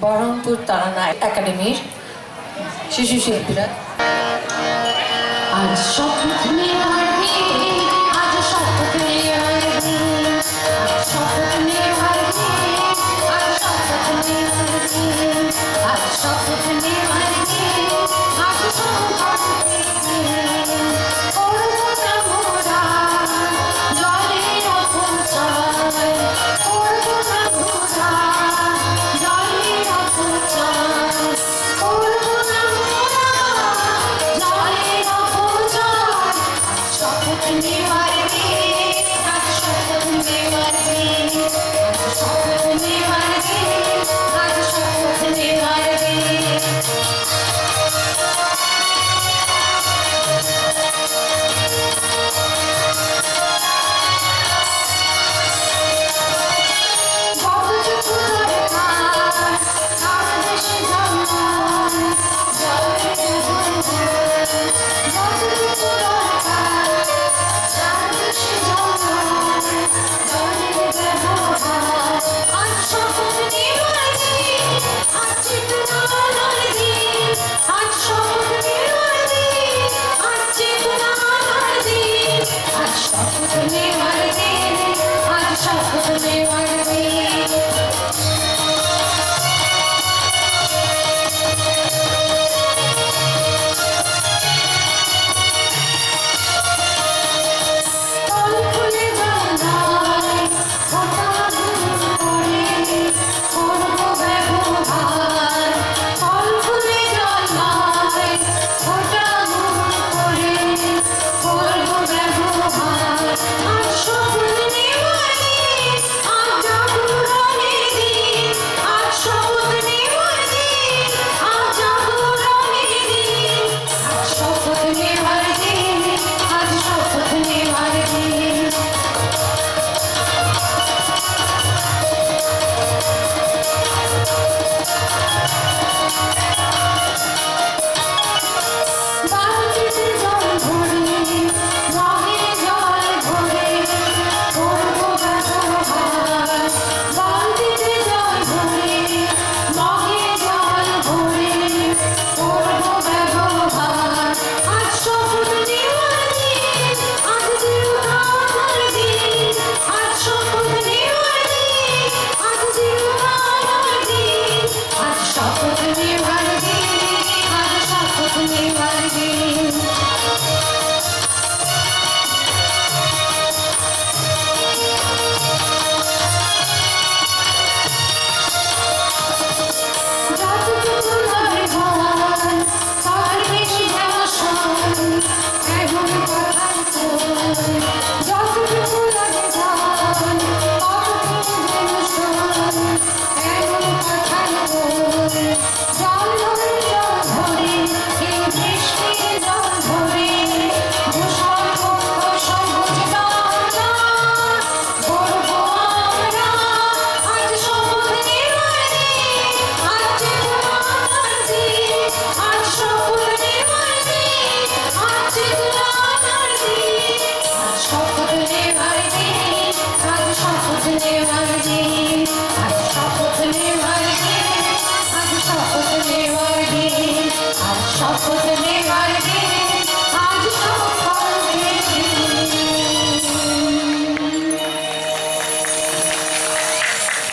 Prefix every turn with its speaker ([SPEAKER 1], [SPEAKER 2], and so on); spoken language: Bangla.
[SPEAKER 1] বহরমপুর তারানা একাডেমির শিশু শিল্পীরা।
[SPEAKER 2] আজ শপথ নেওয়ার দিন, আজ শপথ নেওয়ার দিন, আজ শপথ নেওয়ার দিন, আজ শপথ নেওয়ার দিন, আজ শপথ নেওয়ার দিন, আজ সংকল্পের দিন। করব না মোরা জলের অপচয়, করব না মোরা জলের অপচয়, করব না মোরা জলের অপচয়। শপথ নেওয়ার দিন, আজ শপথ নেওয়ার দিন, আজ শপথ নেওয়ার দিন, আজ শপথ নেওয়ার দিন। কতটুকু দরকার কার দেশে জন্মায় জলের ব্যবহার, কতটুকু দরকার কার দেশে জন্মায় জলের ব্যবহার। আজ শপথ নেওয়ার দিন, আজ চেতনার দিন, আজ শপথ নেওয়ার দিন, আজ চেতনার দিন, আজ শপথ নেওয়ার দিন, আজ শপথ নেওয়ার দিন। ফল ফুলে জন্মায় ফোটা ফুল করে করব ব্যবহার, ফল ফুলে জন্মায় ফোটা ফুল করে করব ব্যবহার। আজ শপথ নেওয়ার দিন, আজ জাগরণের দিন, আজ শপথ নেওয়ার দিন, আজ জাগরণের দিন, আজ শপথ নেওয়ার দিন, আজ শপথ নেওয়ার দিন। বালতিতে জল ভরে মগে জল ভরে করব ব্যবহার, বালতিতে জল ভরে মগে জল ভরে করব ব্যবহার। আজ শপথ নেওয়ার দিন, আজ জীবনের দিন, আজ শপথ নেওয়ার দিন, আজ জীবনের দিন, আজ শপথ নেওয়ার দিন, আজ শপথ নেওয়ার দিন। যতটুকু দরকার তার বেশি দেওয়াশন এখন কথার তোর, যতটুকু দরকার ততটুকু দেওয়াশন এখন কথার তোর। জল ধরে জল ধরে এই বৃষ্টির জল ধরে ধূসর বক্ষ সবুজ বাংলা করব আমরা। আজ শপথ নেওয়ার দিন, আজ চেতনার দিন, আজ শপথ নেওয়ার দিন, আজ চেতনার দিন, আজ শপথ নেওয়ার দিন, আজ শপথ নেওয়ার দিন, আজ শপথ নেওয়ার দিন, আজ শপথ নেওয়ার দিন, আজ শপথ